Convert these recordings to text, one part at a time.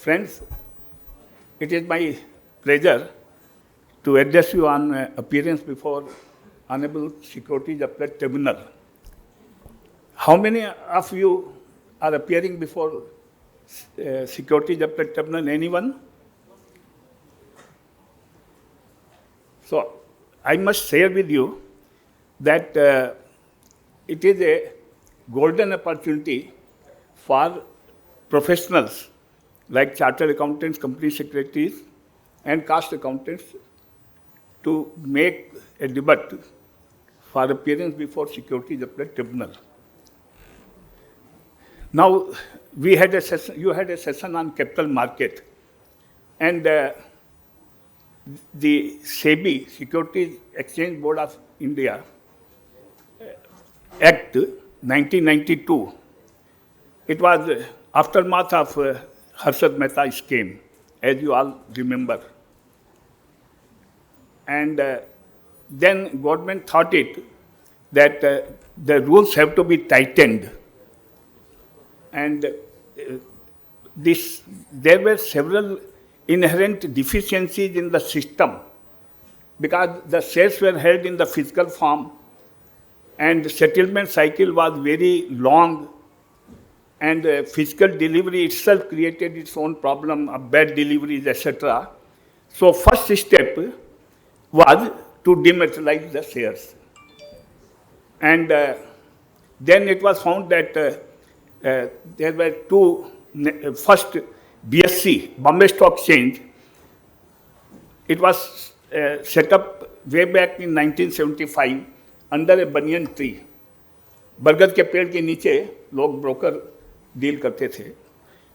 Friends, it is my pleasure to address you on appearance before Honorable Securities Appellate Tribunal. How many of you are appearing before Securities Appellate Tribunal? Anyone? So, I must share with you that it is a golden opportunity for professionals like chartered accountants, company secretaries, and cost accountants to make a debut for appearance before Securities Appellate Tribunal. Now, we had a session, you had a session on capital market, and the SEBI, Securities Exchange Board of India, Act 1992, it was aftermath of Harshad Mehta scheme, as you all remember. And then government thought it that the rules have to be tightened. And there were several inherent deficiencies in the system because the shares were held in the physical form and the settlement cycle was very long, and physical delivery itself created its own problem of bad deliveries, etc. So first step was to dematerialize the shares. And then it was found that there were two, first BSC, Bombay Stock Exchange, it was set up way back in 1975 under a banyan tree. बरगद के पेड़ के नीचे लोग broker deal करते थे.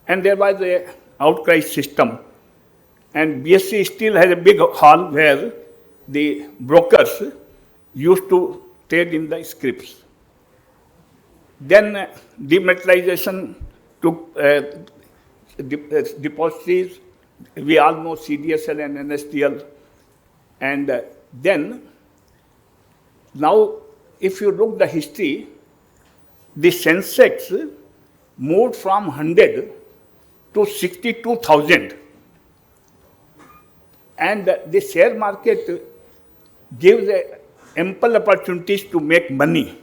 And there was a outcry system. And BSC still has a big hall where the brokers used to trade in the scrips. Then dematerialization took depositories. We all know CDSL and NSDL. And then, now if you look the history, the Sensex moved from 100 to 62,000. And the share market gives ample opportunities to make money.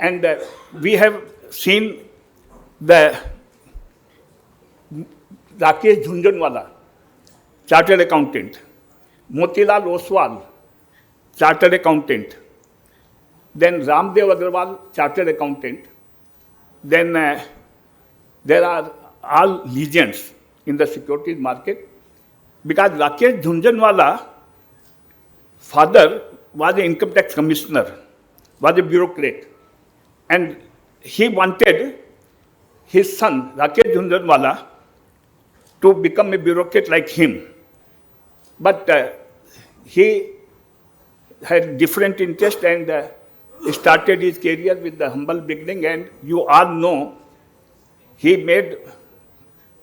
And we have seen the Rakesh Jhunjhunwala, chartered accountant, Motilal Oswal, chartered accountant, then Ramdev Agarwal, chartered accountant, then there are all legends in the securities market because Rakesh Jhunjhunwala father was an income tax commissioner, was a bureaucrat, and he wanted his son, Rakesh Jhunjhunwala, to become a bureaucrat like him. But he had different interest and started his career with the humble beginning, and you all know he made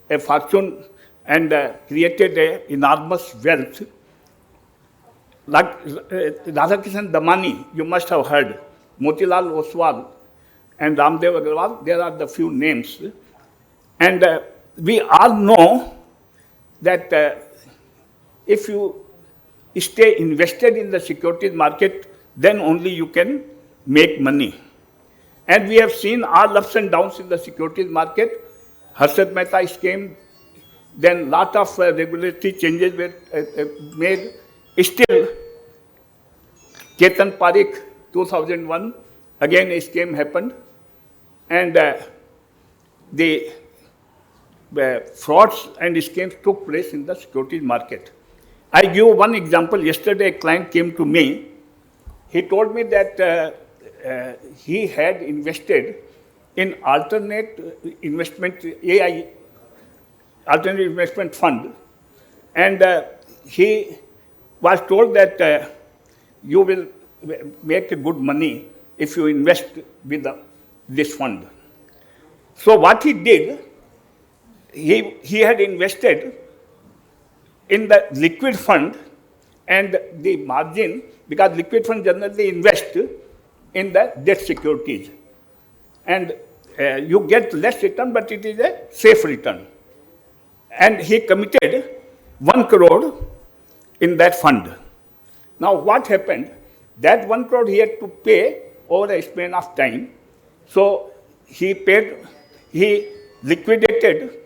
a fortune and created an enormous wealth. Like Radhakishan Damani, you must have heard, Motilal Oswal and Ramdev Agarwal, there are the few names. And we all know that if you stay invested in the securities market, then only you can make money. And we have seen all ups and downs in the securities market. Harshad Mehta scheme, then lot of regulatory changes were made. Still, Ketan Parikh, 2001, again a scheme happened. And the frauds and scams took place in the securities market. I give one example. Yesterday, a client came to me. He told me that he had invested in alternate investment, AI, alternate investment fund, and he was told that you will make good money if you invest with this fund. So what he did, he had invested in the liquid fund, and the margin, because liquid fund generally invest in the debt securities, and you get less return, but it is a safe return. and he committed 1 crore in that fund. Now what happened? That 1 crore he had to pay over a span of time. So he liquidated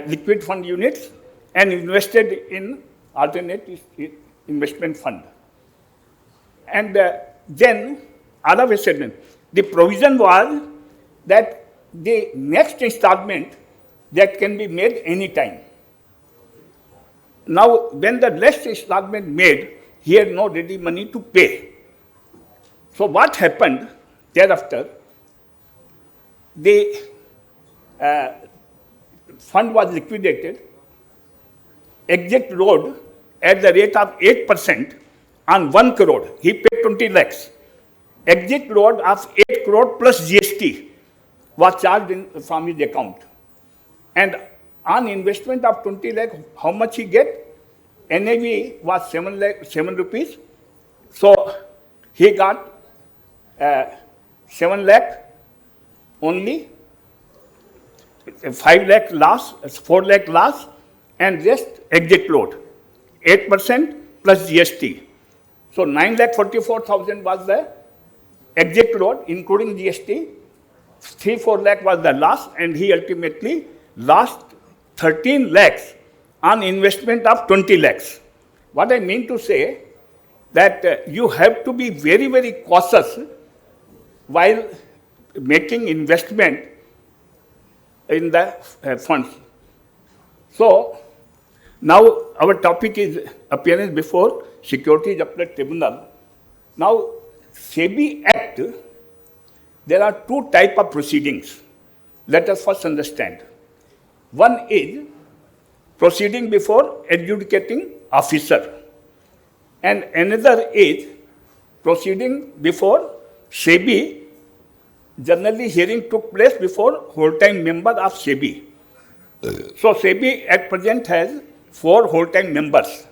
liquid fund units and invested in alternate investment fund. And then all of a sudden, the provision was that the next installment that can be made any time. Now, when the next installment made, he had no ready money to pay. So what happened thereafter? The fund was liquidated, exit load at the rate of 8% on 1 crore. He paid 20 lakhs. Exit load of 8 crore plus GST was charged from his account. And on investment of 20 lakh, how much he get? NAV was 7 rupees. So he got 7 lakh only, 5 lakh loss, 4 lakh loss, and rest exit load, 8% plus GST. So 9,44,000 was the exit load, including GST. 3-4 lakh was the loss, and he ultimately lost 13 lakhs on investment of 20 lakhs. What I mean to say that you have to be very, very cautious while making investment in the funds. So now our topic is appearance before Securities Appellate Tribunal. Now, SEBI Act, there are two types of proceedings. Let us first understand. One is proceeding before adjudicating officer, and another is proceeding before SEBI. Generally, hearing took place before whole-time member of SEBI. So SEBI at present has 4 whole-time members,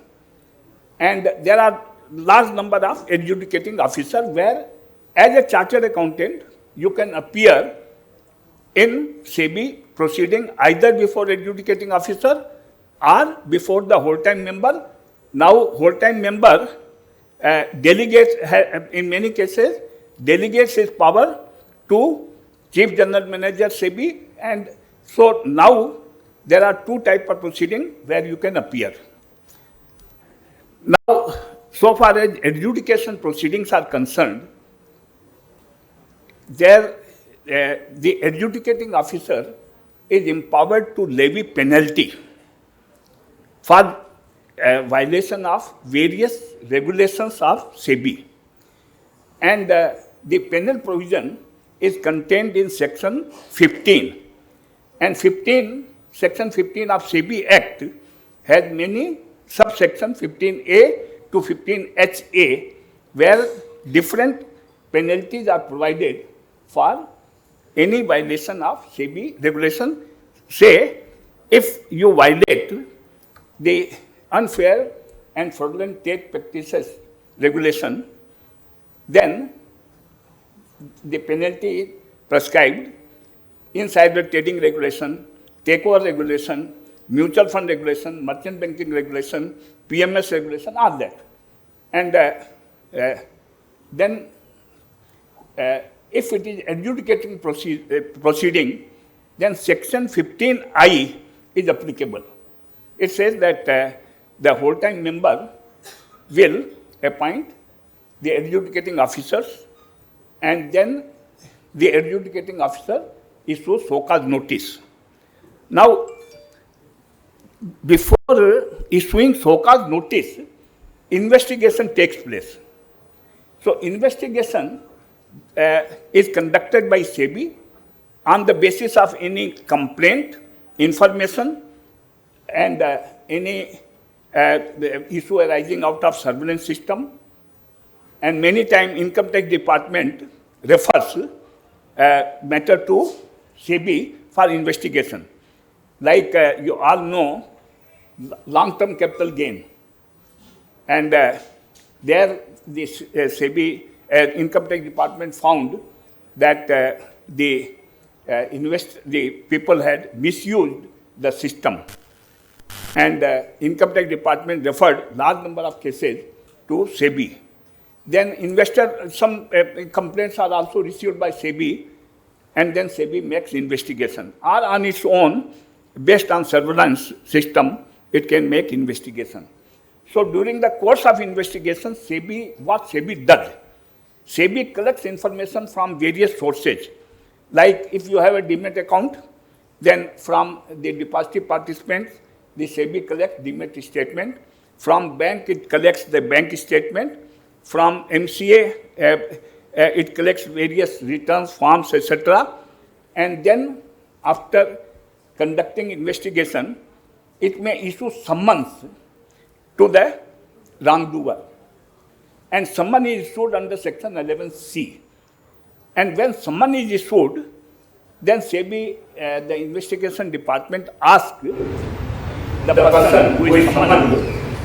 and there are large number of adjudicating officers where, as a chartered accountant, you can appear in SEBI proceeding either before adjudicating officer or before the whole-time member. Now, whole-time member delegates, in many cases, delegates his power to Chief General Manager SEBI, and so now there are 2 types of proceeding where you can appear. Now, so far as adjudication proceedings are concerned, there the adjudicating officer is empowered to levy penalty for violation of various regulations of SEBI. And the penal provision is contained in section 15. And section 15 of SEBI Act has many subsections, 15A to 15HA, where different penalties are provided for any violation of SEBI regulation. Say, if you violate the unfair and fraudulent trade practices regulation, then the penalty is prescribed insider trading regulation, takeover regulation, mutual fund regulation, merchant banking regulation, PMS regulation, all that. And then if it is adjudicating proceeding, then section 15I is applicable. It says that the whole-time member will appoint the adjudicating officers, and then the adjudicating officer issues so-called notice. Now, before issuing so-called notice, investigation takes place. So, investigation is conducted by SEBI on the basis of any complaint, information, and any issue arising out of surveillance system. And many times income tax department refers matter to SEBI for investigation. Like you all know, long-term capital gain. And there the SEBI income tax department found that the people had misused the system. and Income Tax Department referred large number of cases to SEBI. Then some complaints are also received by SEBI, and then SEBI makes investigation. Or on its own, based on surveillance system, it can make investigation. So during the course of investigation, what SEBI does, SEBI collects information from various sources. Like if you have a demat account, then from the depository participants, the SEBI collects demat statement. From bank, it collects the bank statement. From MCA, it collects various returns, forms, etc. And then after conducting investigation, it may issue summons to the wrongdoer. And summon is issued under section 11C. And when summon is issued, then SEBI, the investigation department, asks the person who is summoned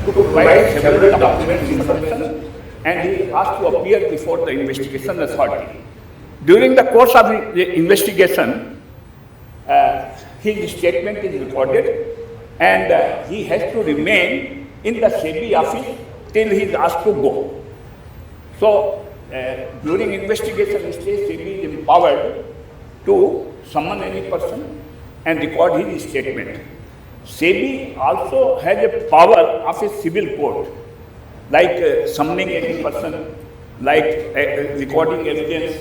to provide several documents information, and he has to appear before the investigation authority. During the course of the investigation, his statement is recorded, and he has to remain in the SEBI office till he is asked to go. So, during investigation stage, SEBI is empowered to summon any person and record his statement. SEBI also has a power of a civil court, like summoning any person, like recording evidence,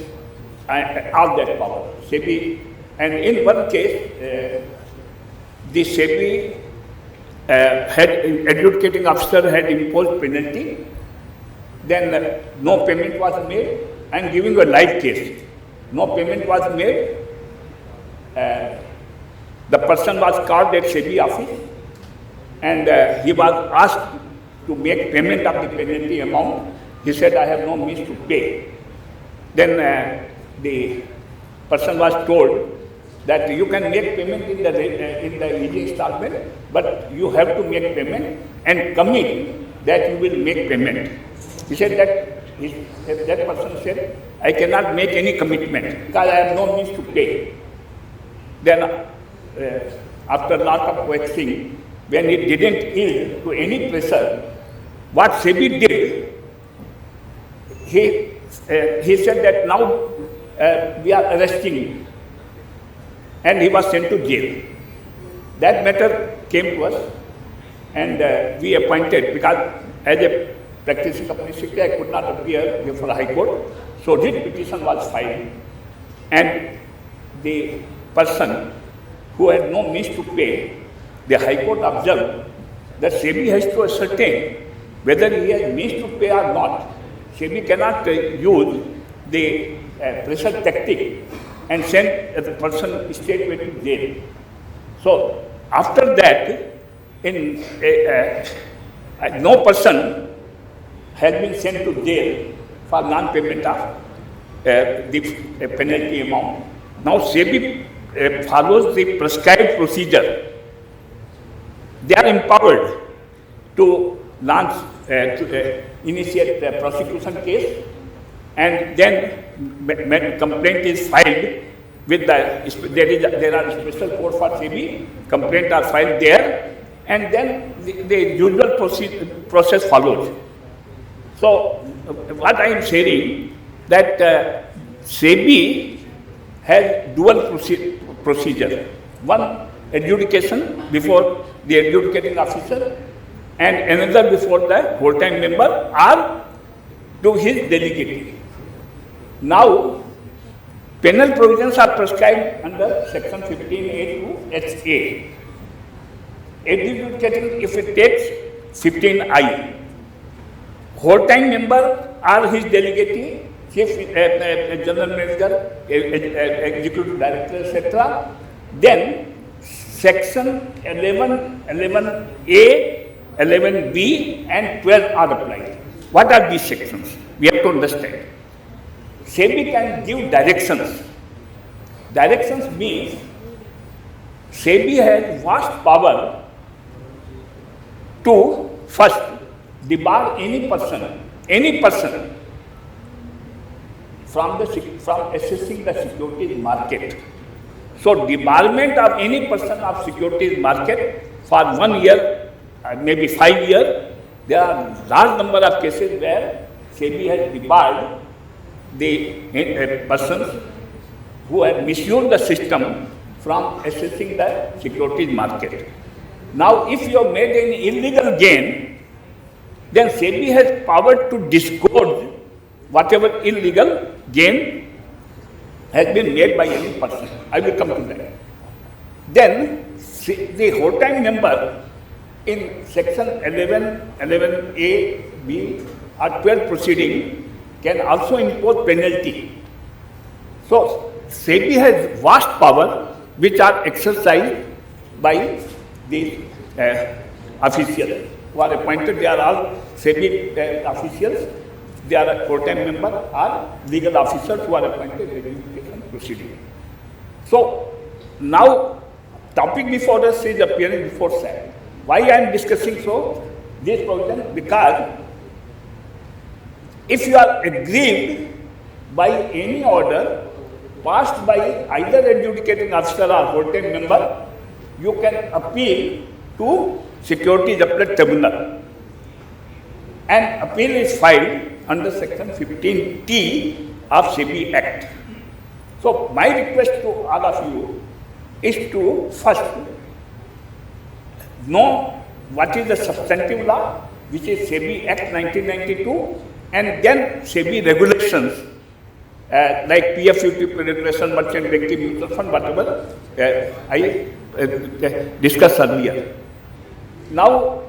all that power. SEBI, and in one case, the SEBI had adjudicating officer had imposed penalty. Then no payment was made. I am giving a live case. No payment was made. The person was called at SEBI office, and he was asked to make payment of the penalty amount. He said, I have no means to pay. Then the person was told that you can make payment in the easy installment, but you have to make payment and commit that you will make payment. He said that person said, I cannot make any commitment because I have no means to pay. Then after a lot of coaxing, when it didn't yield to any pressure, what SEBI did, he said that now we are arresting him, and he was sent to jail. That matter came to us, and we appointed, because as a practicing company secretary, I could not appear before the High Court, so this petition was filed, and the person who had no means to pay, the High Court observed that SEBI has to ascertain whether he has means to pay or not. SEBI cannot use the pressure tactic and send the person straightway to jail. So after that, no person has been sent to jail for non-payment of the penalty amount. Now SEBI follows the prescribed procedure. They are empowered to launch, initiate a prosecution case, and then complaint is filed with there are special court for SEBI, complaint are filed there, and then the usual process follows. So what I am saying that SEBI has dual procedure. One, adjudication before the adjudicating officer, and another before the whole-time member or to his delegate. Now, penal provisions are prescribed under section 15A to HA. Adjudicating, if it takes 15I, whole-time member or his delegate, chief general manager, executive director, etc. Then section 11, 11A, 11B and 12 are applied. What are these sections? We have to understand. SEBI can give directions. Directions means SEBI has vast power to first debar any person from accessing the securities market. So debarment of any person of securities market for 1 year, maybe 5 years, there are large number of cases where SEBI has debarred the persons who have misused the system from assessing the securities market. Now, if you have made any illegal gain, then SEBI has power to disgorge whatever illegal gain has been made by any person. I will come to that. Then, the whole time member in section 11, 11A, B or 12 proceeding can also impose penalty. So, SEBI has vast power which are exercised by the officials who are appointed. They are all SEBI officials. They are a full-time member or legal officers who are appointed in the proceeding. So, now topic before us is appearing before SAT. Why I am discussing so this provision? Because if you are aggrieved by any order passed by either adjudicating officer or full-time member, you can appeal to Securities Appellate Tribunal. And appeal is filed under section 15T of SEBI Act. So my request to all of you is to first know what is the substantive law, which is SEBI Act 1992, and then SEBI regulations like PFUT regulation, merchant banking, mutual fund, whatever I discussed earlier. Now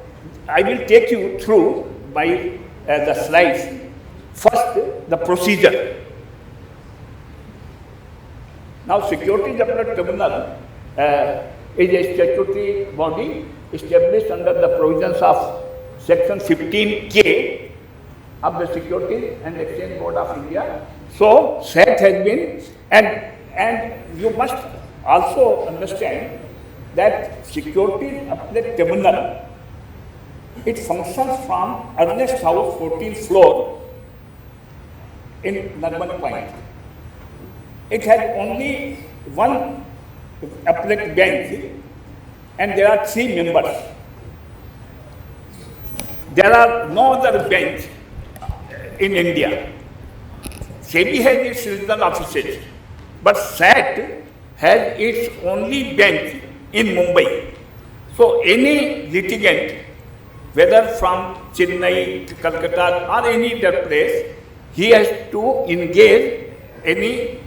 I will take you through by the slides. First, the procedure. Now, Securities Appellate Tribunal is a statutory body established under the provisions of Section 15K of the Securities and Exchange Board of India. So, SAT has been, and you must also understand that Securities Appellate Tribunal, it functions from earliest house 14th floor in Nariman Point. It has only one appellate bench and there are 3 members. There are no other bench in India. SEBI has its regional offices, but SAT has its only bench in Mumbai. So any litigant, whether from Chennai, Calcutta or any other place, he has to engage any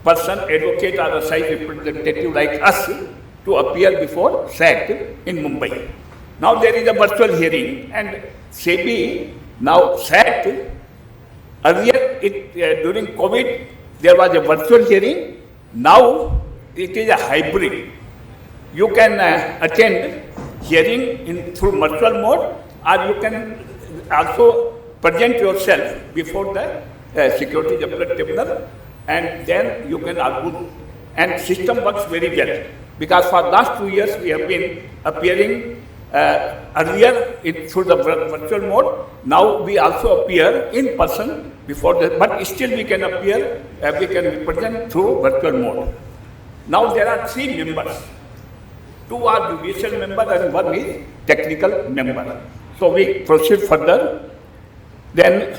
person, advocate or a site representative like us to appear before SAT in Mumbai. Now there is a virtual hearing and SEBI, now SAT, earlier during COVID there was a virtual hearing, now it is a hybrid. You can attend hearing through virtual mode or you can also present yourself before the Securities Appellate Tribunal and then you can argue. And system works very well because for last 2 years we have been appearing earlier through the virtual mode. Now we also appear in person before but still we can appear, we can represent through virtual mode. Now there are 3 members. 2 are judicial members and 1 is technical member. So we proceed further. Then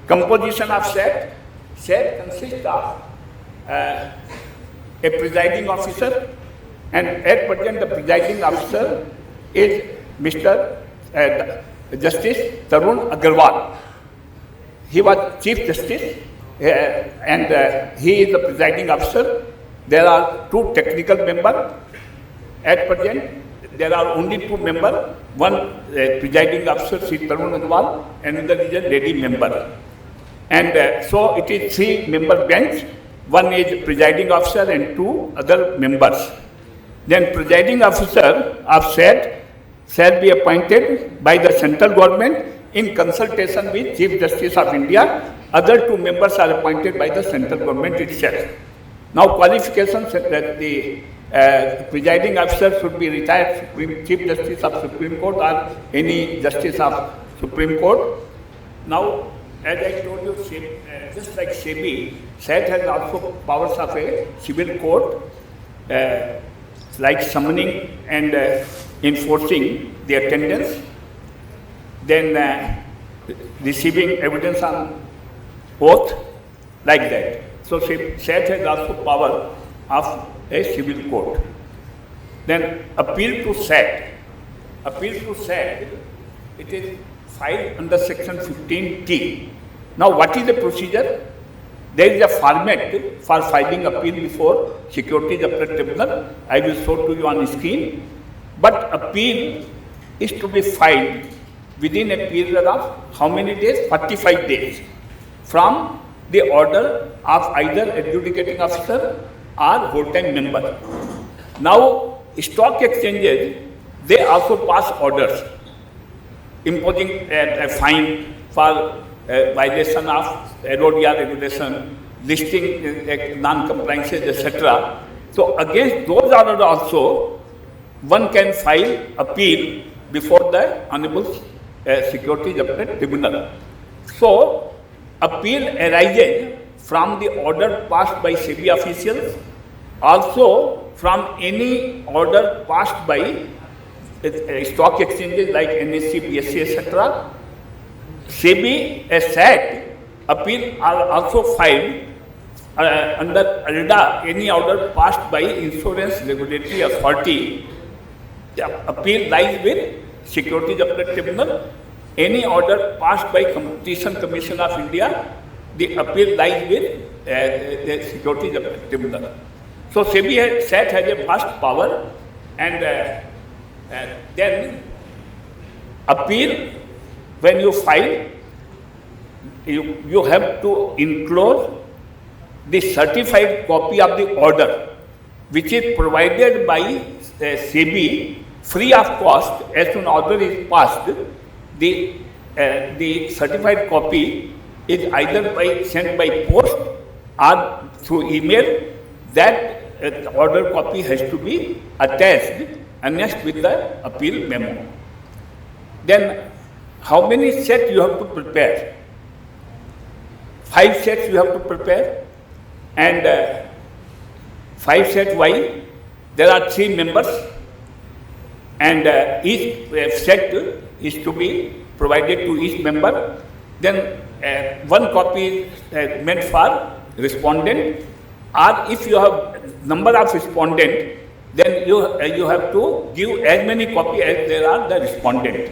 composition of SAT. SAT consists of a presiding officer, and at present the presiding officer is Mr. Justice Tarun Agarwal. He was Chief Justice and he is the presiding officer. There are 2 technical members. At present, there are only 2 members. One presiding officer, Sri Tarun Agarwal, and another is a lady member. And so it is 3-member bench. One is presiding officer and 2 other members. Then presiding officer of SAT shall be appointed by the central government in consultation with Chief Justice of India. Other 2 members are appointed by the central government itself. Now qualifications that the presiding officer should be retired Chief Justice of Supreme Court or any Justice of Supreme Court. Now, as I told you, just like SEBI, SAT has also powers of a civil court, like summoning and enforcing the attendance, then receiving evidence on oath, like that. So SAT has also power of a civil court. Then appeal to SAT. Appeal to SAT, it is filed under section 15T. Now what is the procedure? There is a format for filing appeal before Securities Appellate Tribunal. I will show to you on the screen. But appeal is to be filed within a period of how many days? 45 days from the order of either adjudicating officer or whole-time member. Now, stock exchanges, they also pass orders imposing a fine for violation of RODR regulation, listing non-compliances, etc. So, against those orders also, one can file appeal before the Honorable Securities Appellate Tribunal. So, appeal arises from the order passed by SEBI officials, also from any order passed by stock exchanges like NSE, BSE, etc. SEBI, SAT, appeal are also filed under ALDA, any order passed by Insurance Regulatory Authority. The appeal lies with Securities Appellate Tribunal. Any order passed by Competition Commission of India, the appeal lies with the Securities Appellate Tribunal. So SEBI SAT has a vast power, and then appeal, when you file, you have to enclose the certified copy of the order, which is provided by SEBI free of cost. As soon as order is passed, the certified copy is either sent by post or through email. That order copy has to be attached annexed with the appeal memo. Then how many sets you have to prepare? 5 sets you have to prepare, and 5 sets why? There are 3 members, and each set is to be provided to each member. Then 1 copy is meant for respondent, or if you have number of respondent, then you have to give as many copies as there are the respondent.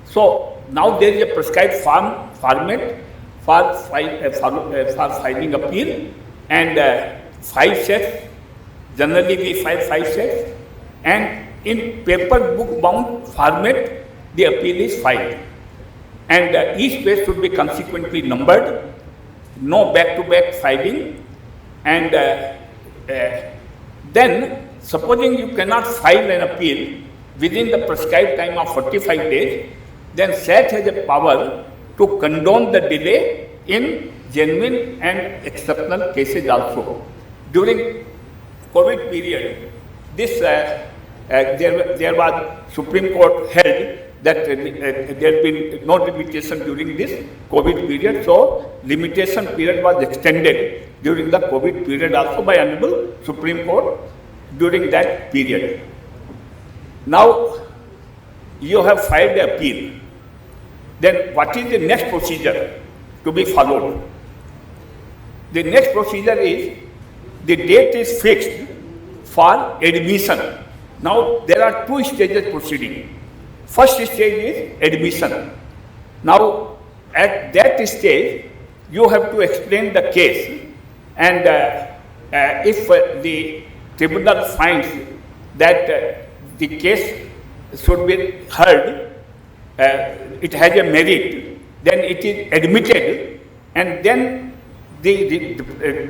So now there is a prescribed format for filing appeal, and 5 sets, generally we file 5 sets, and in paper book bound format the appeal is filed, and each page should be consequently numbered, no back-to-back filing, and then supposing you cannot file an appeal within the prescribed time of 45 days, then SAT has a power to condone the delay in genuine and exceptional cases also. During COVID period, this there was Supreme Court held that there had been no limitation during this COVID period, so limitation period was extended during the COVID period also by Honorable Supreme Court during that period. Now you have filed the appeal. Then what is the next procedure to be followed? The next procedure is, the date is fixed for admission. Now there are 2 stages proceeding. First stage is admission. Now at that stage you have to explain the case, and if the tribunal finds that the case should be heard, it has a merit, then it is admitted, and then the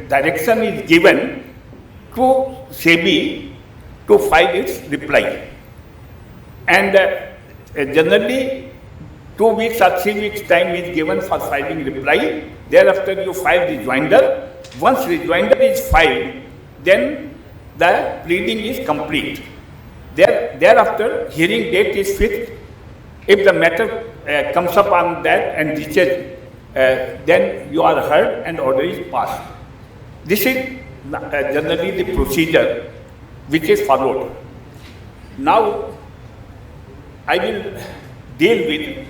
direction is given to SEBI to file its reply. And generally 2 weeks or 3 weeks time is given for filing reply. Thereafter you file rejoinder. Once rejoinder is filed, then the pleading is complete. Thereafter hearing date is fixed. If the matter comes up on that and reaches, then you are heard and order is passed. This is generally the procedure which is followed. Now I will deal with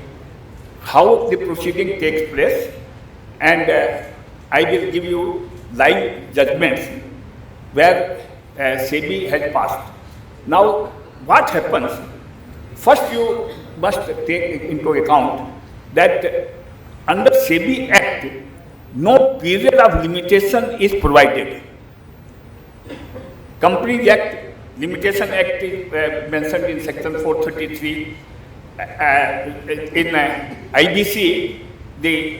how the proceeding takes place, and I will give you live judgments where SEBI has passed. Now, what happens? First, you must take into account that under SEBI Act, no period of limitation is provided. Companies Act, Limitation Act is mentioned in Section 433. In IBC, the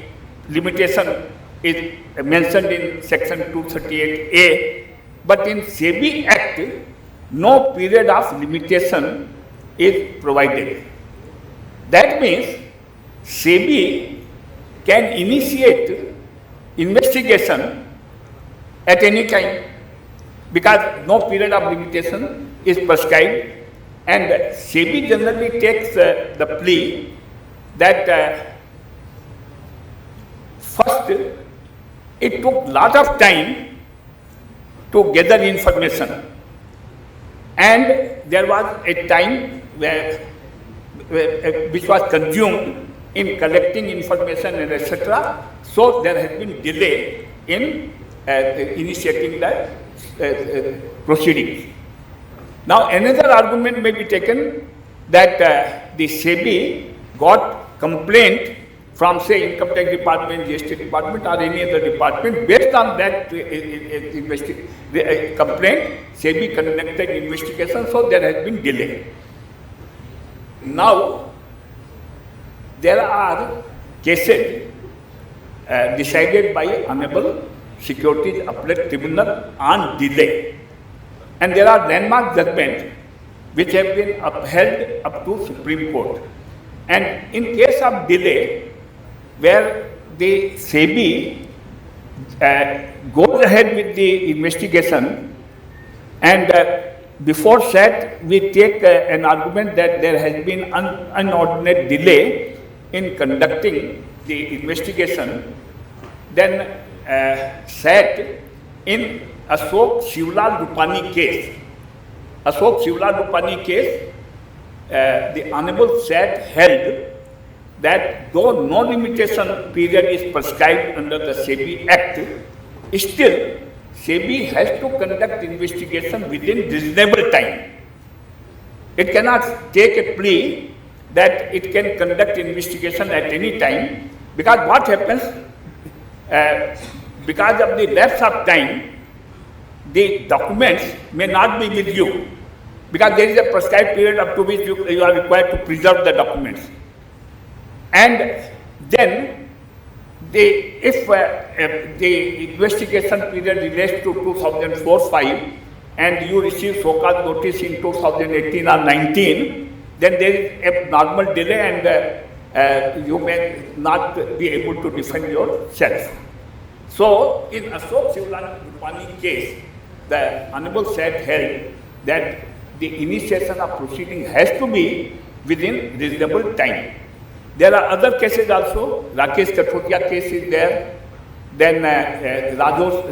limitation is mentioned in Section 238A. But in SEBI Act, no period of limitation is provided. That means SEBI can initiate investigation at any time because no period of limitation is prescribed, and SEBI generally takes the plea that first it took lot of time to gather information, and there was a time which was consumed in collecting information and etc. So there has been delay in initiating the proceedings. Now another argument may be taken that the SEBI got complaint from say Income Tax Department, GST Department or any other department. Based on that complaint, SEBI conducted investigation, so there has been delay. Now, there are cases decided by Honorable Securities Appellate Tribunal on delay, and there are landmark judgments which have been upheld up to Supreme Court. And in case of delay, where the SEBI goes ahead with the investigation, and before that we take an argument that there has been inordinate delay in conducting the investigation, then SAT in Ashok Shivlal Rupani case, the Honorable SAT held that though no limitation period is prescribed under the SEBI Act, still SEBI has to conduct investigation within reasonable time. It cannot take a plea that it can conduct investigation at any time, because what happens, because of the lapse of time, the documents may not be with you, because there is a prescribed period up to which you are required to preserve the documents. And then, if the investigation period relates to 2004-5 and you receive so-called notice in 2018 or 19, then there is a normal delay and you may not be able to defend yourself. So, in Ashok Shivlal Rupani case, the Honorable SAT held that the initiation of proceeding has to be within reasonable time. There are other cases also. Rakesh Kathotia case is there. Then Rajiv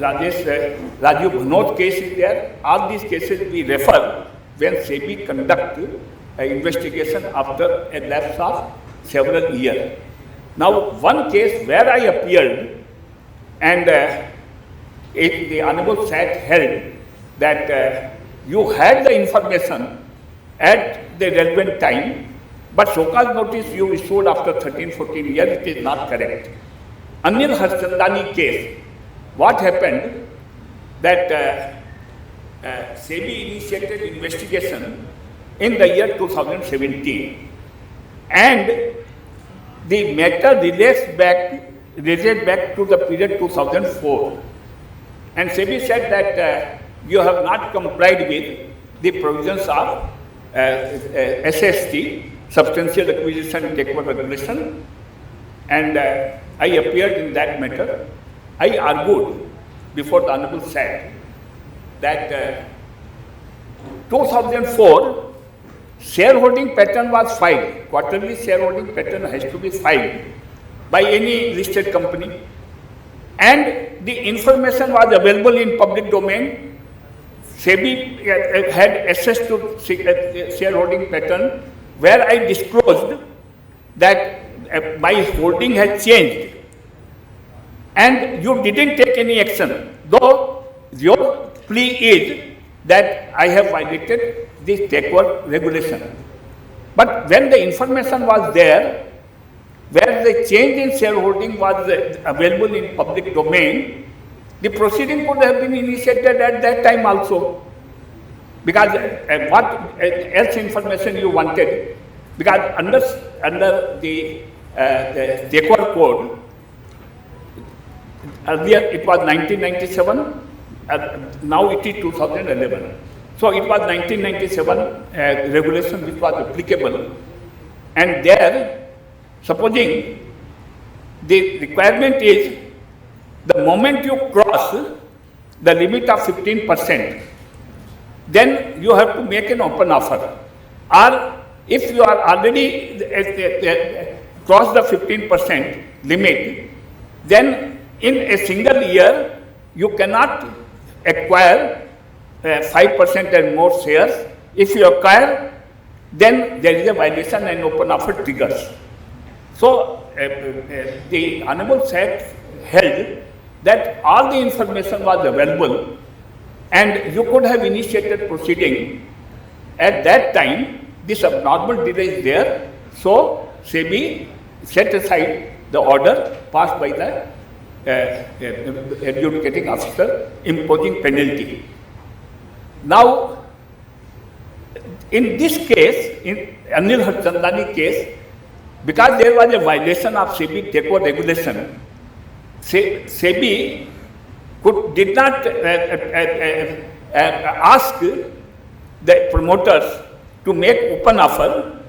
Bhanot case is there. All these cases we refer when SEBI conduct investigation after a lapse of several years. Now, one case where I appeared, and the Honorable SAT held that you had the information at the relevant time, but so-called notice you issued after 13-14 years, it is not correct. Anil Harchandani case, what happened that SEBI initiated investigation in the year 2017, and the matter related back to the period 2004, and SEBI said that you have not complied with the provisions of SST, Substantial Acquisition and Takeover Regulation, and I appeared in that matter. I argued before the Honorable SAT that 2004 shareholding pattern was filed. Quarterly shareholding pattern has to be filed by any listed company, and the information was available in public domain. SEBI had access to shareholding pattern where I disclosed that my holding has changed and you didn't take any action, though your plea is that I have violated this takeover regulation. But when the information was there, where the change in shareholding was available in public domain, the proceeding could have been initiated at that time also. Because what else information you wanted? Because under the takeover code, earlier it was 1997, now it is 2011. So it was 1997 regulation which was applicable, and there, supposing the requirement is the moment you cross the limit of 15%, then you have to make an open offer. Or if you are already crossed the 15% limit, then in a single year you cannot acquire 5% and more shares. If you acquire, then there is a violation and open offer triggers. So the Honorable SAT held that all the information was available and you could have initiated proceeding. At that time, this abnormal delay is there, so SEBI set aside the order passed by the adjudicating officer imposing penalty. Now, in this case, in Anil Harchandani case, because there was a violation of SEBI takeover regulation, SEBI did not ask the promoters to make open offer,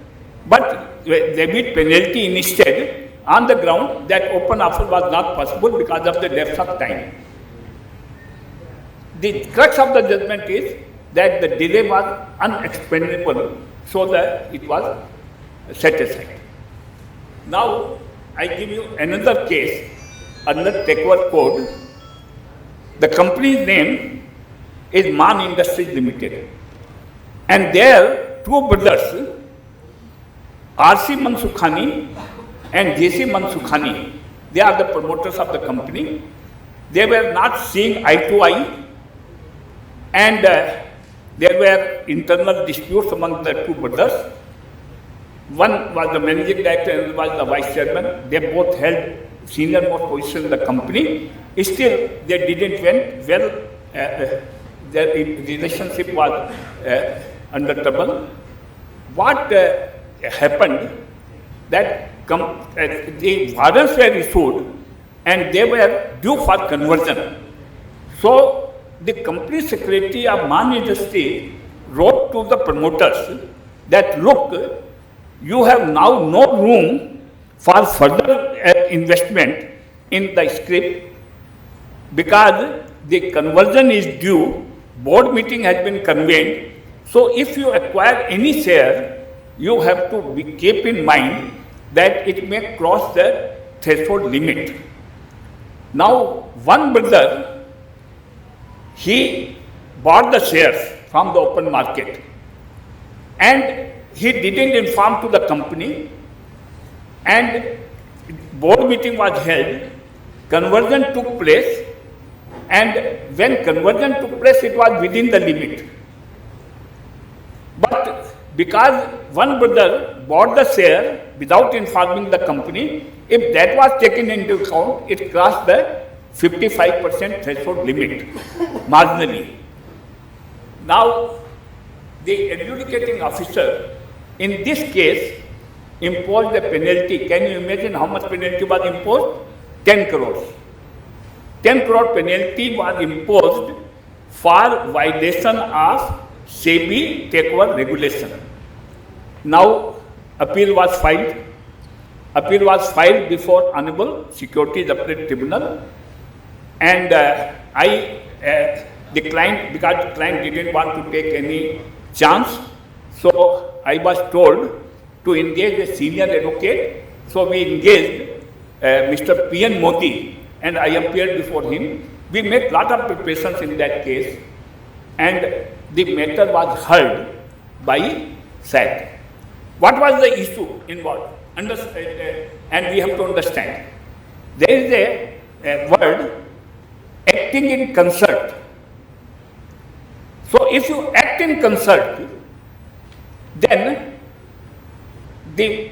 but debit penalty instead on the ground that open offer was not possible because of the depth of time. The crux of the judgment is that the delay was unexplainable, so that it was set aside. Now, I give you another case under takeover code. The company's name is Man Industries Limited, and there two brothers, R.C. Mansukhani and J.C. Mansukhani, they are the promoters of the company. They were not seeing eye to eye, and there were internal disputes among the two brothers. One was the managing director and was the vice chairman. They both held senior most position in the company. Still, they didn't went well. Their relationship was under trouble. What happened that the warrants were issued and they were due for conversion. So the company secretary of Man Industry wrote to the promoters that, look, you have now no room for further investment in the scrip because the conversion is due, board meeting has been convened. So if you acquire any share, you have to keep in mind that it may cross the threshold limit. Now, one brother, he bought the shares from the open market and he didn't inform to the company, and board meeting was held, conversion took place, and when conversion took place, it was within the limit. But because one brother bought the share without informing the company, if that was taken into account, it crossed the 55% threshold limit, marginally. Now, the adjudicating officer in this case imposed a penalty. Can you imagine how much penalty was imposed? 10 crores. 10 crore penalty was imposed for violation of SEBI takeover regulation. Now, appeal was filed. Appeal was filed before Honorable Securities Appellate Tribunal, and I declined because the client didn't want to take any chance. So I was told to engage a senior advocate. So we engaged Mr. P.N. Modi, and I appeared before him. We made lot of preparations in that case, and the matter was heard by SAT. What was the issue involved? And we have to understand. There is a word, acting in concert. So if you act in concert, then the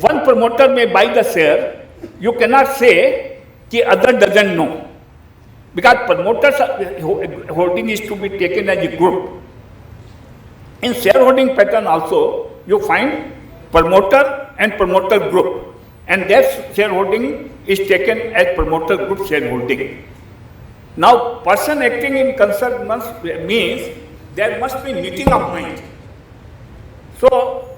one promoter may buy the share. You cannot say the other doesn't know, because promoters holding is to be taken as a group. In shareholding pattern also, you find promoter and promoter group, and their shareholding is taken as promoter group shareholding. Now, person acting in concert means there must be meeting of mind. So,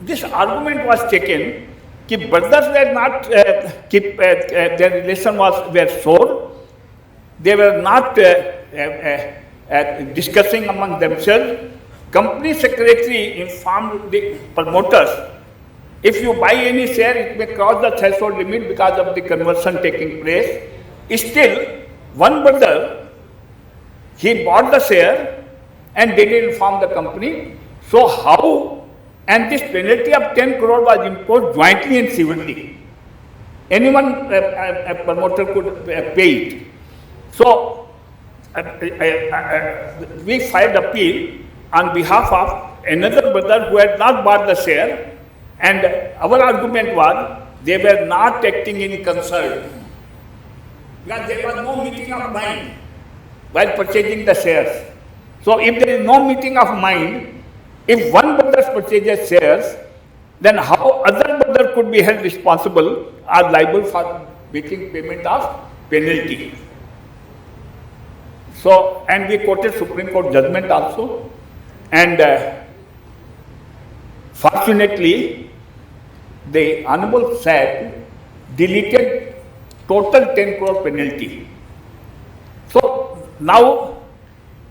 this argument was taken that brothers were not, their relation were sore, they were not discussing among themselves. Company secretary informed the promoters, if you buy any share, it may cross the threshold limit because of the conversion taking place. Still, one brother, he bought the share and didn't inform the company. So how? And this penalty of 10 crore was imposed jointly and severely. Anyone, a promoter could pay it. So we filed appeal on behalf of another brother who had not bought the share, and our argument was they were not acting in concert, because there was no meeting of mind while purchasing the shares. So if there is no meeting of mind, if one brother purchases shares, then how other brother could be held responsible or liable for making payment of penalty? So, and we quoted Supreme Court judgment also, and fortunately, the Honorable SAT deleted total 10 crore penalty. So now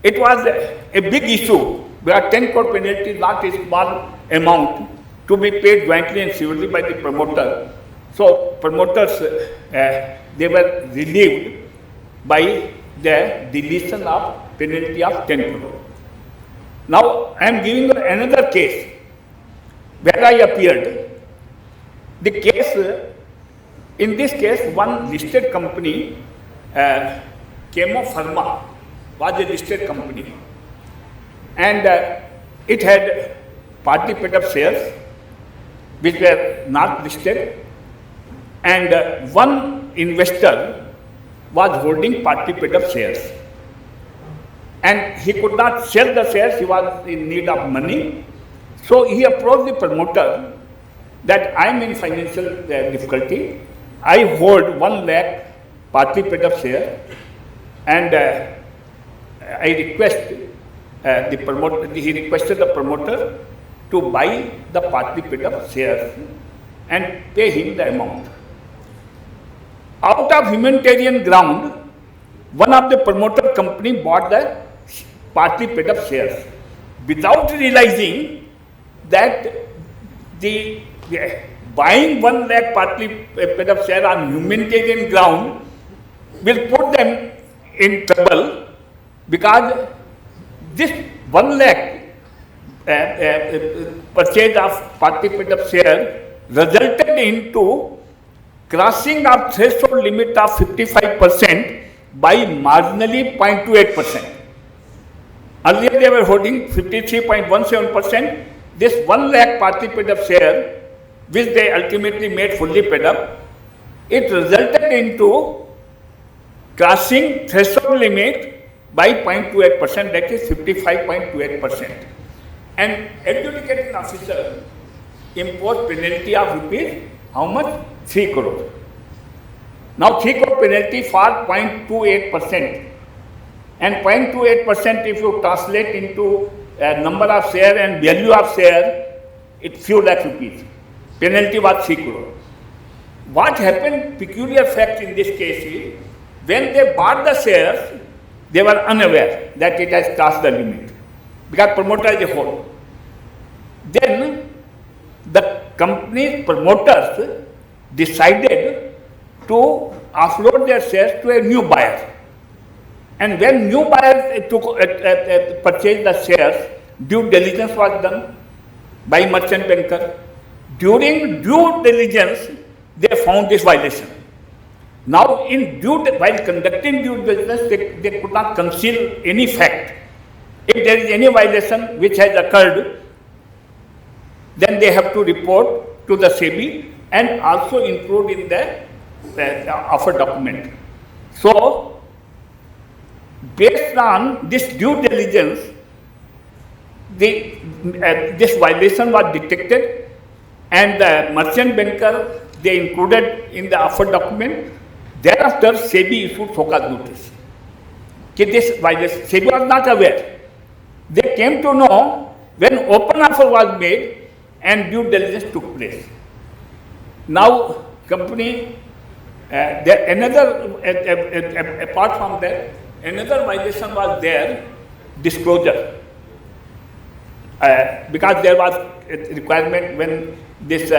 it was a big issue, where 10 crore penalty is not a small amount to be paid jointly and severally by the promoter. So promoters, they were relieved by the deletion of penalty of 10 crore. Now I am giving you another case where I appeared. The case, in this case, one listed company, Chemo Pharma, was a listed company, and it had partly paid up shares which were not listed, and one investor was holding partly paid up shares, and he could not sell the shares. He was in need of money, so he approached the promoter that I am in financial difficulty. I hold 1 lakh partly paid up share, and I request the promoter. He requested the promoter to buy the partly paid up shares and pay him the amount. Out of humanitarian ground, one of the promoter company bought the partly paid up shares without realizing that the buying 1 lakh partly paid up share on humanitarian ground will put them in trouble, because this 1 lakh purchase of partly paid up share resulted into crossing of threshold limit of 55% by marginally 0.28%. Earlier they were holding 53.17%. This 1 lakh partly paid up share, which they ultimately made fully paid up, it resulted into crossing threshold limit by 0.28%, that is 55.28%. And adjudicating officer imposed penalty of rupees, how much? 3 crore. Now 3 crore penalty for 0.28%. And 0.28%, if you translate into number of share and value of share, it's few lakh rupees. Penalty was 3 crore. What happened, peculiar fact in this case is, when they bought the shares, they were unaware that it has crossed the limit, because promoter is a whole. Then the company's promoters decided to offload their shares to a new buyer. And when new buyers purchased the shares, due diligence was done, by merchant banker. During due diligence, they found this violation. Now, while conducting due diligence, they could not conceal any fact. If there is any violation which has occurred, then they have to report to the SEBI and also include in the offer document. So, based on this due diligence, this violation was detected, and the merchant banker they included in the offer document. Thereafter, SEBI issued so-called notice. This violation, SEBI was not aware. They came to know when open offer was made and due diligence took place. Now, company, apart from that, another violation was there, disclosure. Because there was a requirement when this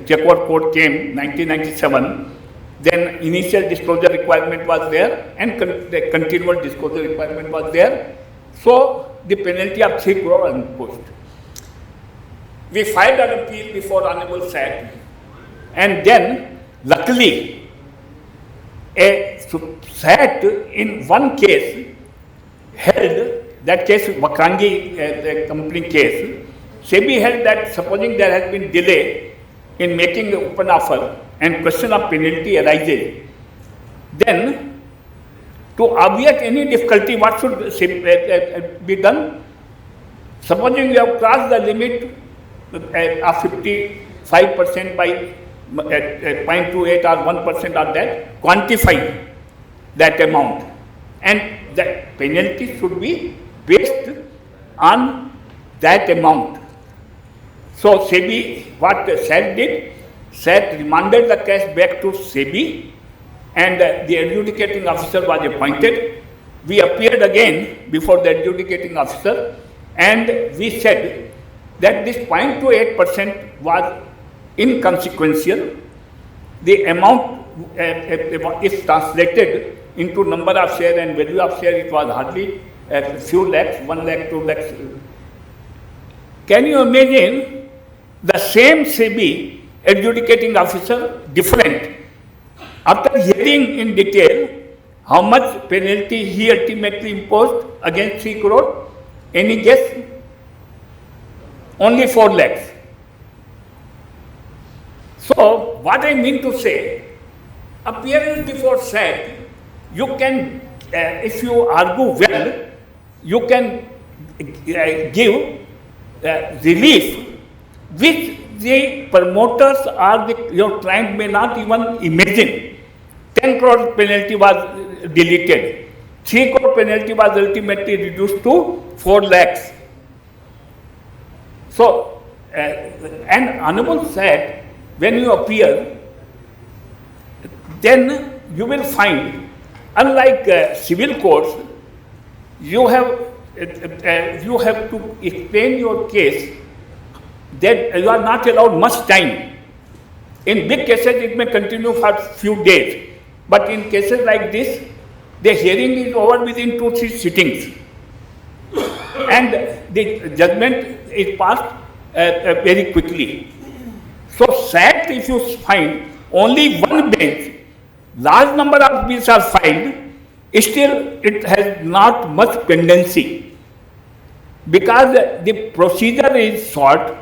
Checkword Code came, 1997, then initial disclosure requirement was there and the continual disclosure requirement was there. So, the penalty of 3 crore was imposed. We filed an appeal before Honorable SAT, and then luckily a SAT in one case held, that case Wakrangi the company case, SEBI held that supposing there has been delay in making the open offer and question of penalty arises, then to obviate any difficulty, what should be done? Supposing you have crossed the limit of 55% by 0.28 or 1% of that, quantify that amount, and the penalty should be based on that amount. So SEBI, what SAT did, SAT remanded the case back to SEBI, and the adjudicating officer was appointed. We appeared again before the adjudicating officer, and we said that this 0.28% was inconsequential. The amount, if translated into number of share and value of share, it was hardly a few lakhs, 1 lakh, 2 lakhs. Can you imagine the same SEBI adjudicating officer, different, after hearing in detail how much penalty he ultimately imposed against 3 crore? Any guess? Only 4 lakhs. So, what I mean to say, appearance before SAT, you can, if you argue well, you can give relief which the promoters or your client may not even imagine. 10 crore penalty was deleted. 3 crore penalty was ultimately reduced to 4 lakhs. So, and Honorable SAT, when you appear, then you will find, unlike civil courts, you have to explain your case, that you are not allowed much time. In big cases, it may continue for few days, but in cases like this, the hearing is over within 2-3 sittings, and the judgment is passed very quickly. So, SAT, if you find only one bench, large number of bills are filed, still it has not much pendency, because the procedure is short.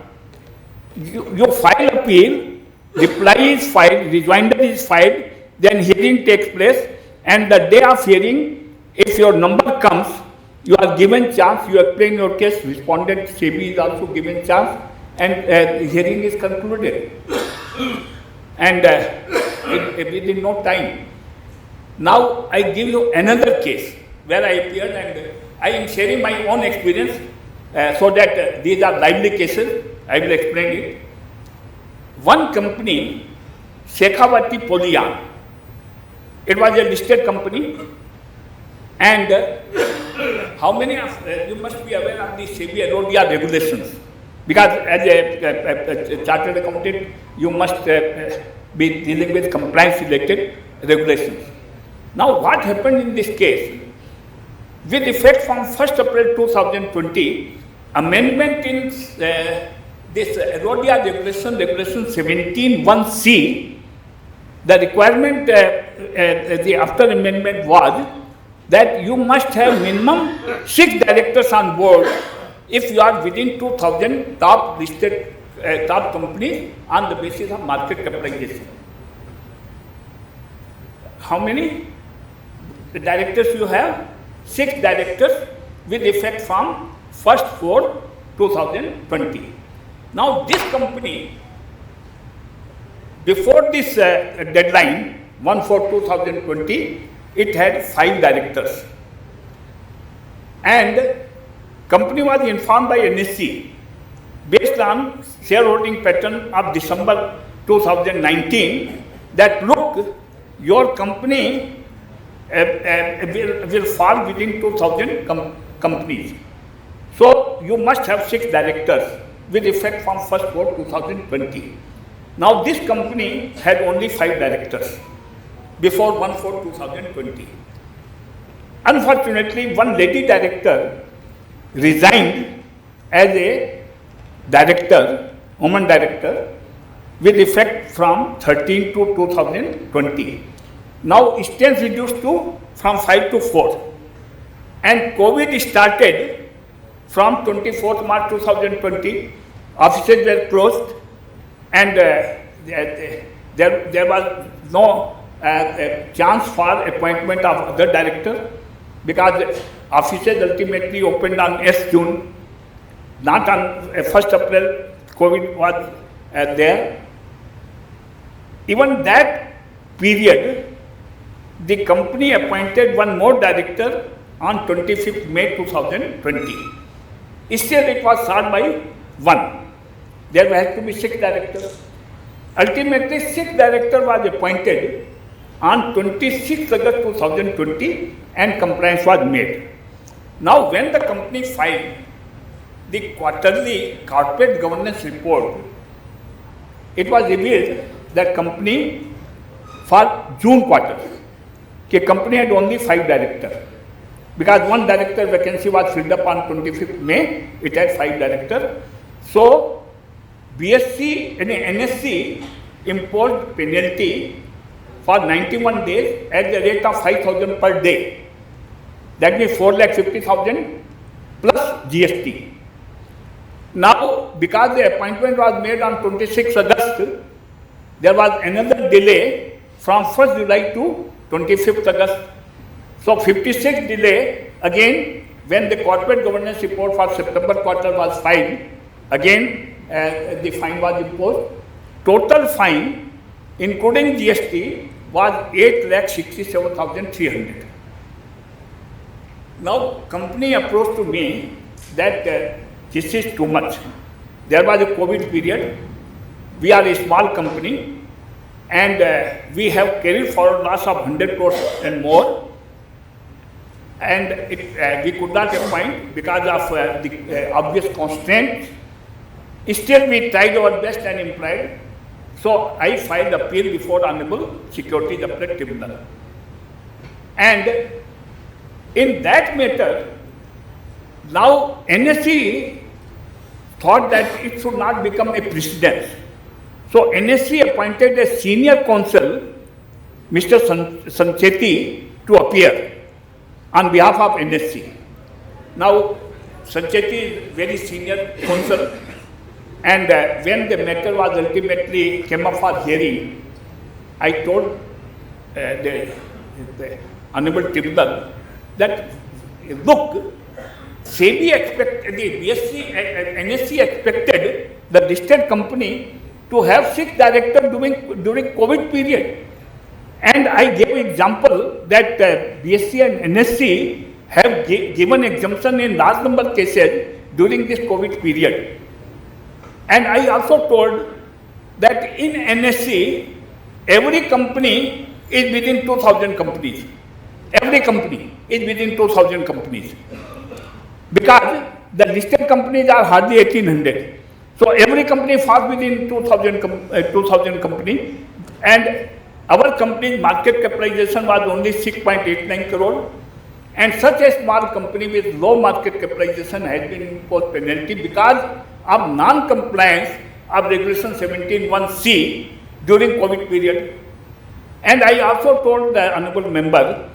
You file appeal, reply is filed, rejoinder is filed, then hearing takes place, and the day of hearing, if your number comes, you are given chance, you explain your case, respondent SEBI is also given chance, and hearing is concluded. And within no time. Now I give you another case where I appeared, and I am sharing my own experience so that these are lively cases. I will explain it. One company, Shekhawati Polyan, it was a listed company, and how many of you must be aware of the SEBI Arodia regulations, because as a chartered accountant, you must be dealing with compliance related regulations. Now, what happened in this case? With effect from 1st April 2020, amendment in this Erodia regulation 17(1)(c), the requirement, the after amendment was that you must have minimum 6 directors on board if you are within 2,000 top listed top companies on the basis of market capitalization. How many directors you have? 6 directors with effect from 1st 4/2020. Now this company, before this deadline, 1/4/2020, it had 5 directors. And company was informed by NSE based on shareholding pattern of December 2019 that look, your company will fall within 2,000 companies. So you must have 6 directors with effect from 1st 4/2020. Now this company had only 5 directors before 1/4/2020. Unfortunately, one lady director resigned as a director, woman director, with effect from 13 to 2020. Now stands reduced to from 5 to 4. And COVID started from 24th March 2020. Offices were closed and there was no chance for appointment of other director because offices ultimately opened on June, not on 1st April. COVID was there. Even that period, the company appointed one more director on 25th May 2020. Still it was sought by 1. There had to be 6 directors. Ultimately, 6 director was appointed on 26th August 2020 and compliance was made. Now when the company filed the quarterly corporate governance report, it was revealed that company for June quarter, the company had only 5 directors. Because 1 director vacancy was filled up on 25th May, it had 5 directors. So BSC and NSC imposed penalty for 91 days at the rate of 5,000 per day. That means 4,50,000 plus GST. Now, because the appointment was made on 26th August, there was another delay from 1st July to 25th August. So 56 delay again when the corporate governance report for September quarter was filed, again the fine was imposed. Total fine including GST was 8,67,300. Now company approached to me that this is too much. There was a COVID period. We are a small company and we have carried forward loss of 100 crores and more. And we could not appoint because of the obvious constraints. Still we tried our best and implied. So I filed appeal before Honorable Securities Appellate Tribunal. And in that matter, now NSE thought that it should not become a precedent. So NSE appointed a senior counsel, Mr. Sancheti, to appear on behalf of NSE. Now, Sancheti is very senior counsel, and when the matter was ultimately came up for hearing, I told the Honorable Tribunal that, look, SEBI expected, the NSE expected the listed company to have 6 directors during COVID period. And I gave example that BSC and NSC have given exemption in large number of cases during this COVID period. And I also told that in NSC, every company is within 2,000 companies. Every company is within 2,000 companies. Because the listed companies are hardly 1,800. So every company falls within 2,000 companies. And our company's market capitalization was only 6.89 crore And such a small company with low market capitalization has been imposed penalty because of non-compliance of Regulation 17(1)(c) during COVID period. And I also told the honorable member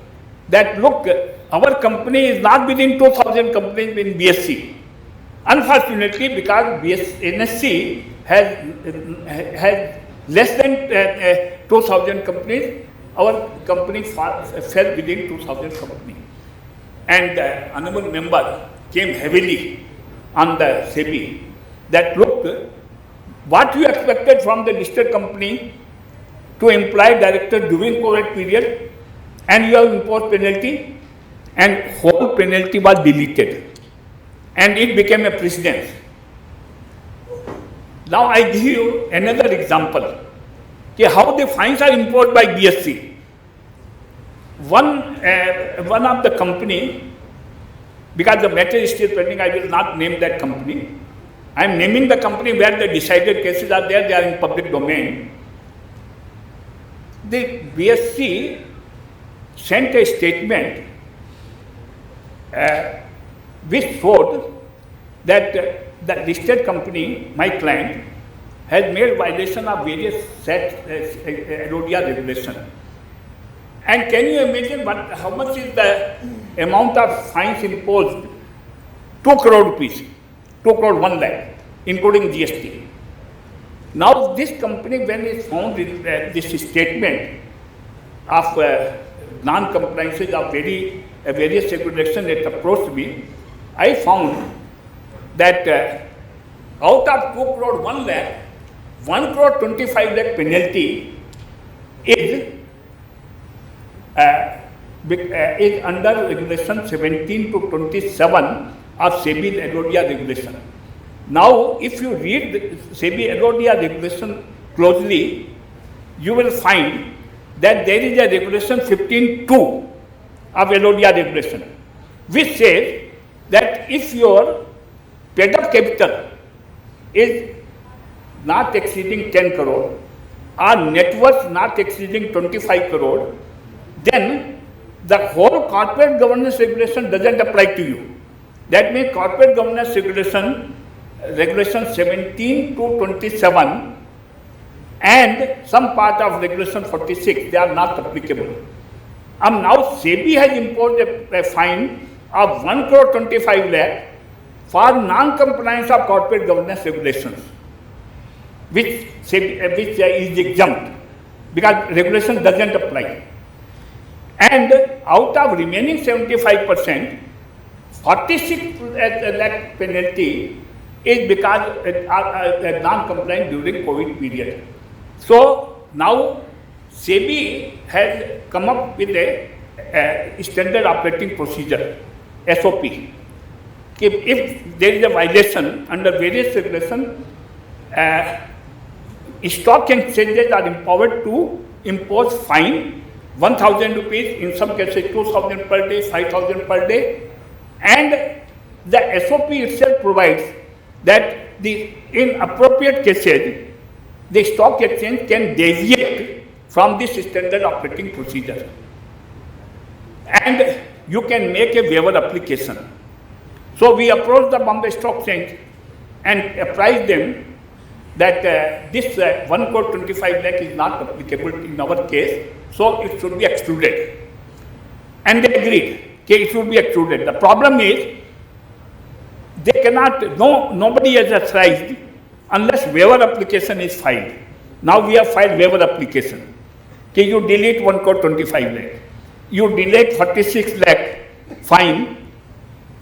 that look, our company is not within 2,000 companies in BSc. Unfortunately, because NSC has less than 2,000 companies, our company fell within 2,000 companies. And the honorable member came heavily on the SEBI that look, what you expected from the listed company to employ director during COVID period, and you have imposed penalty, and whole penalty was deleted, and it became a precedent. Now I give you another example, how the fines are imposed by BSc. One of the company, because the matter is still pending, I will not name that company. I am naming the company where the decided cases are there, they are in public domain. The BSc sent a statement which showed that the listed company, my client, has made violation of various RODR regulation. And can you imagine how much is the amount of fines imposed? 2 crore rupees, 2 crore 1 lakh, including GST. Now this company, when it found this statement of non-compliances of various regulations, it approached me. I found that out of 2 crore 1 lakh, 1 crore 25 lakh penalty is under regulation 17 to 27 of SEBI RODR regulation. Now, if you read the SEBI RODR regulation closely, you will find that there is a regulation 15(2) of RODR regulation, which says that if your paid-up capital is not exceeding 10 crore or net worth not exceeding 25 crore, then the whole corporate governance regulation doesn't apply to you. That means corporate governance regulation 17 to 27 and some part of regulation 46, they are not applicable. Now SEBI has imposed a fine of 1 crore 25 lakh for non-compliance of corporate governance regulations, which is exempt because regulation doesn't apply. And out of remaining 75%, 46 lakh penalty is because non-compliant during COVID period. So now SEBI has come up with a standard operating procedure, SOP. If there is a violation under various regulations, stock exchanges are empowered to impose fine 1,000 rupees, in some cases 2,000 per day, 5,000 per day, and the SOP itself provides that in appropriate cases, the stock exchange can deviate from this standard operating procedure, and you can make a waiver application. So we approached the Bombay Stock Exchange and apprised them that this 1 crore 25 lakh is not applicable in our case, so it should be excluded. And they agreed, it should be excluded. The problem is, they cannot, nobody has authorized unless waiver application is filed. Now we have filed waiver application. You delete 1 crore 25 lakh. You delete 46 lakh fine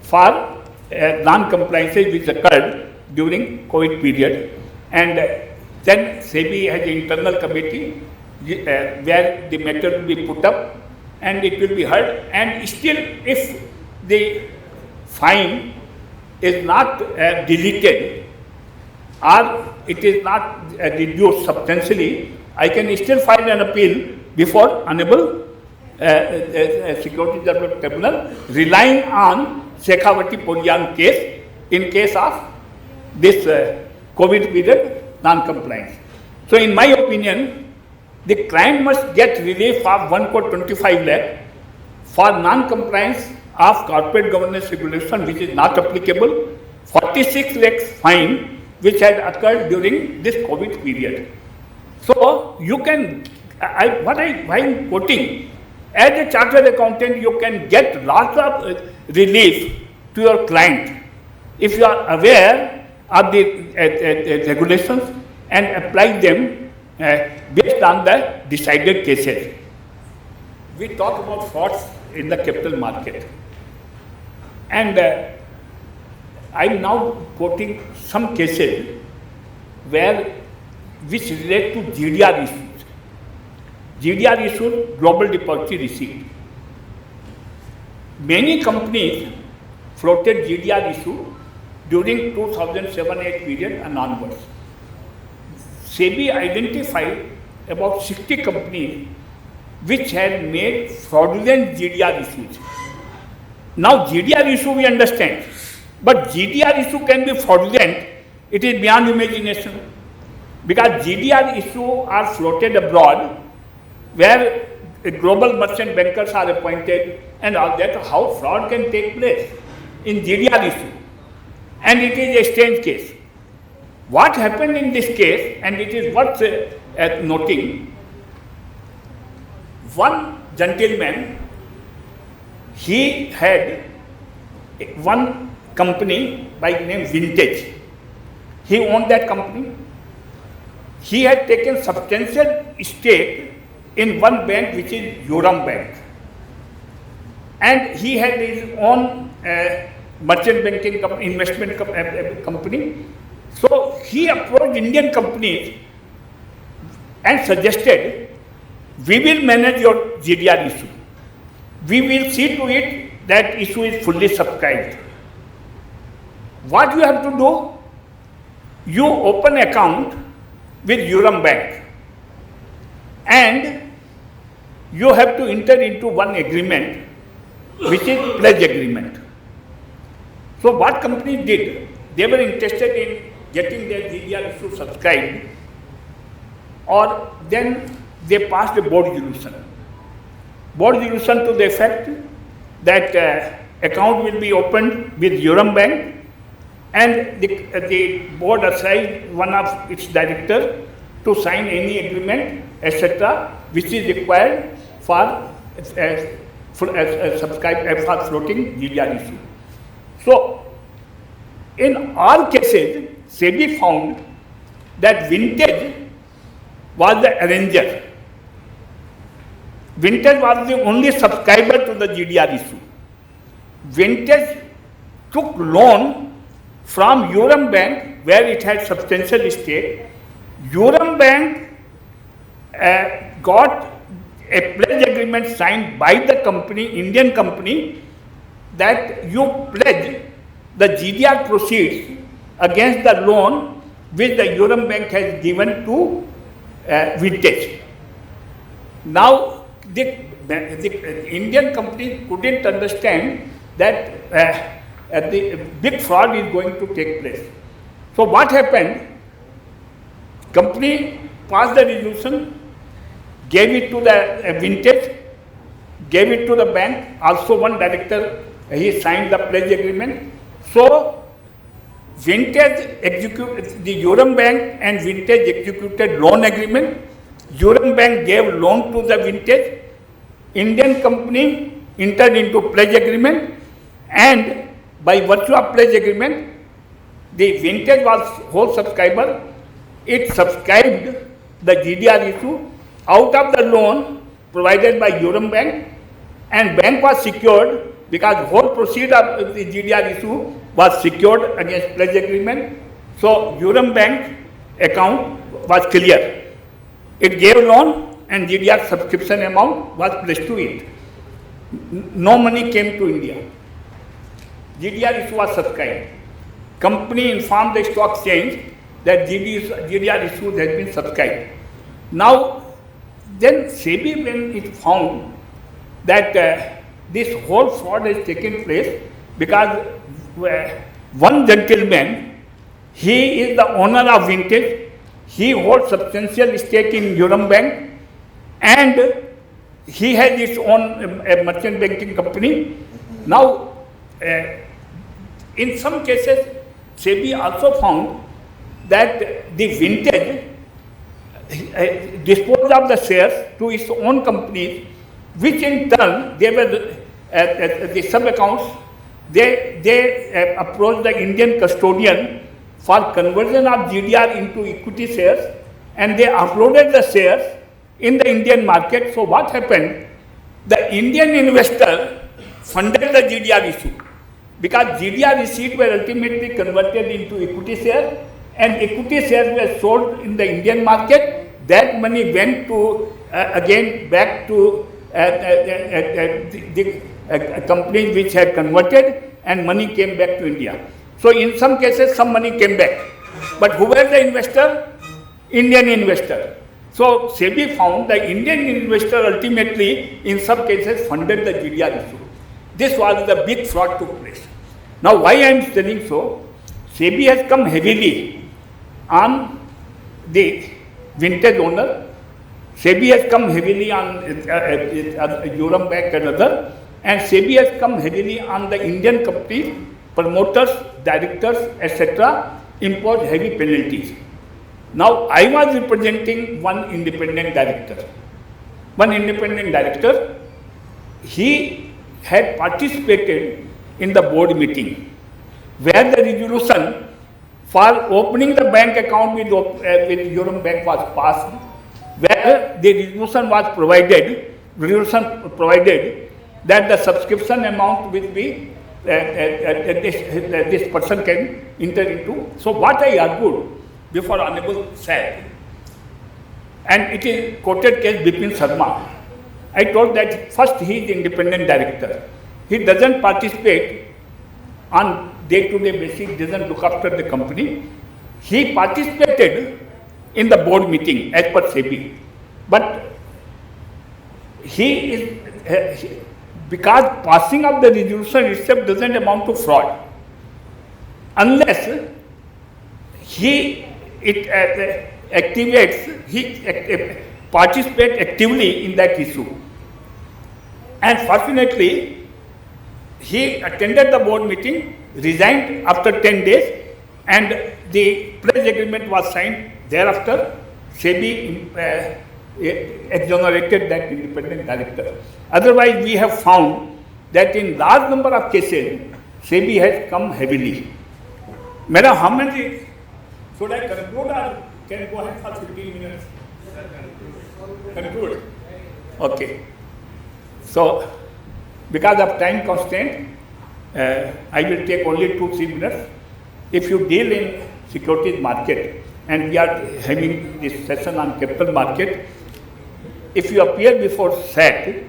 for non-compliances which occurred during COVID period. And then SEBI has an internal committee where the matter will be put up and it will be heard. And still, if the fine is not deleted or it is not reduced substantially, I can still file an appeal before Honorable Securities Tribunal, relying on Shekhawati Porian case in case of this COVID period non-compliance. So in my opinion, the client must get relief of 1 crore 25 lakh for non-compliance of corporate governance regulation which is not applicable, 46 lakhs fine which had occurred during this COVID period. So you can, why I'm quoting, as a chartered accountant, you can get lots of relief to your client if you are aware of the regulations and apply them based on the decided cases. We talk about frauds in the capital market, and I'm now quoting some cases which relate to GDR issues. GDR issue, Global Depository Receipt. Many companies floated GDR issue during 2007-8 period and onwards. SEBI identified about 60 companies which had made fraudulent GDR issues. Now GDR issue we understand, but GDR issue can be fraudulent, it is beyond imagination. Because GDR issue are floated abroad where global merchant bankers are appointed and all that, how fraud can take place in GDR issue. And it is a strange case. What happened in this case, and it is worth noting, one gentleman, he had one company by name Vintage. He owned that company. He had taken substantial stake in one bank which is Uram Bank. And he had his own merchant banking investment company. So he approached Indian companies and suggested, we will manage your GDR issue. We will see to it that issue is fully subscribed. What you have to do? You open account with Uram Bank and you have to enter into one agreement which is pledge agreement. So what companies did? They were interested in getting their GDR issue subscribed, or then they passed a board resolution. Board resolution to the effect that account will be opened with Uram Bank, and the board assigned one of its directors to sign any agreement, etc., which is required for floating GDR issue. So, in all cases, SEBI found that Vintage was the arranger. Vintage was the only subscriber to the GDR issue. Vintage took loan from Uram Bank, where it had substantial stake. Uram Bank got a pledge agreement signed by the company, Indian company, that you pledge the GDR proceeds against the loan which the Uram Bank has given to Vintage. Now, the Indian company couldn't understand that the big fraud is going to take place. So what happened? Company passed the resolution, gave it to the Vintage, gave it to the bank. Also one director, he signed the pledge agreement. So Vintage executed, the Uram Bank and Vintage executed loan agreement. Uram Bank gave loan to the Vintage. Indian company entered into pledge agreement, and by virtue of pledge agreement, the Vintage was whole subscriber. It subscribed the GDR issue out of the loan provided by Uram Bank, and bank was secured because whole proceed of the GDR issue was secured against pledge agreement. So Uram Bank account was clear. It gave loan and GDR subscription amount was pledged to it. No money came to India. GDR issue was subscribed. Company informed the stock exchange that GDR issue has been subscribed. Now, then SEBI, when it found that this whole fraud has taken place because one gentleman, he is the owner of Vintage, he holds substantial stake in Uram Bank, and he has his own merchant banking company, Now, in some cases, SEBI also found that the vintage disposed of the shares to its own companies, which in turn they were the sub accounts. They approached the Indian custodian for conversion of GDR into equity shares, and they uploaded the shares in the Indian market. So what happened? The Indian investor funded the GDR issue, because GDR receipts were ultimately converted into equity shares, and equity shares were sold in the Indian market. That money went to again back to the companies which had converted, and money came back to India. So in some cases, some money came back. But who was the investor? Indian investor. So SEBI found the Indian investor ultimately, in some cases, funded the GDR issue. This was the big fraud took place. Now, why I am telling so? SEBI has come heavily on the vintage owner. SEBI has come heavily on Europe Bank and other, and SEBI has come heavily on the Indian companies, promoters, directors, etc., impose heavy penalties. Now, I was representing one independent director. He had participated in the board meeting where the resolution for opening the bank account with Europe Bank was passed, where the resolution provided that the subscription amount will be this person can enter into. So what I argued before Honorable SAT, and it is quoted case Bipin Sharma, I told that first he is independent director. He doesn't participate on day-to-day basis, doesn't look after the company. He participated in the board meeting as per SEBI. But he is, because passing of the resolution itself doesn't amount to fraud, unless he participates actively in that issue. And fortunately, he attended the board meeting, resigned after 10 days, and the pledge agreement was signed. Thereafter, SEBI exonerated that independent director. Otherwise, we have found that in large number of cases, SEBI has come heavily. Madam, how many? Should I conclude or can go ahead for 15 minutes? Conclude. Okay. So, because of time constraint, I will take only 2-3 minutes. If you deal in securities market, and we are having this session on capital market, if you appear before SAT,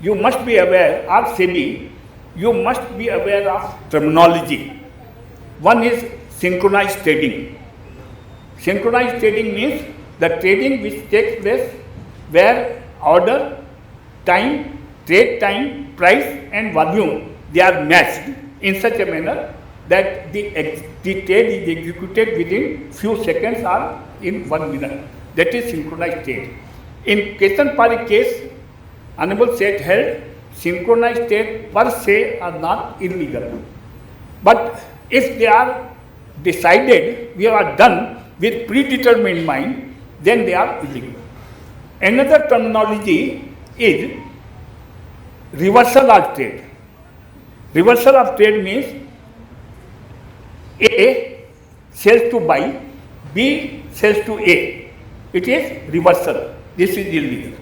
you must be aware, or SEBI, you must be aware of terminology. One is synchronized trading. Synchronized trading means the trading which takes place where order, time, trade time, price and volume, they are matched in such a manner that the trade is executed within few seconds or in 1 minute. That is synchronized trade. In Ketan Pari case, Honorable SET held synchronized trade per se are not illegal. But if they are decided, we are done with predetermined mind, then they are illegal. Another terminology is reversal of trade. Reversal of trade means A sells to B, B sells to A. It is reversal. This is illegal.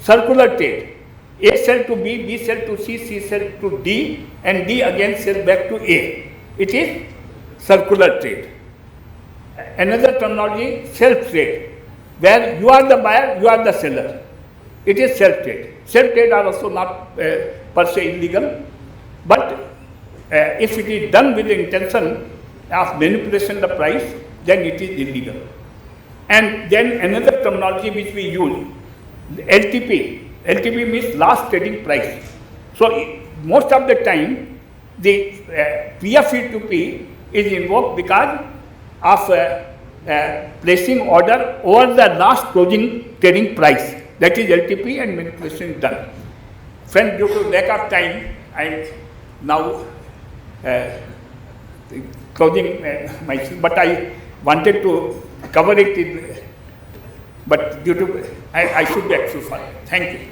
Circular trade. A sells to B, B sells to C, C sells to D, and D again sells back to A. It is circular trade. Another terminology, self-trade, where you are the buyer, you are the seller. It is self-trade. Self-trade are also not per se illegal, but if it is done with the intention of manipulation of the price, then it is illegal. And then another terminology which we use, LTP. LTP means last trading price. So most of the time, the PF2P is invoked because of placing order over the last closing trading price. That is LTP, and manipulation is done. Friend, due to lack of time, I now closing my, but I wanted to cover it in, but due to, I should be excused for it. Thank you.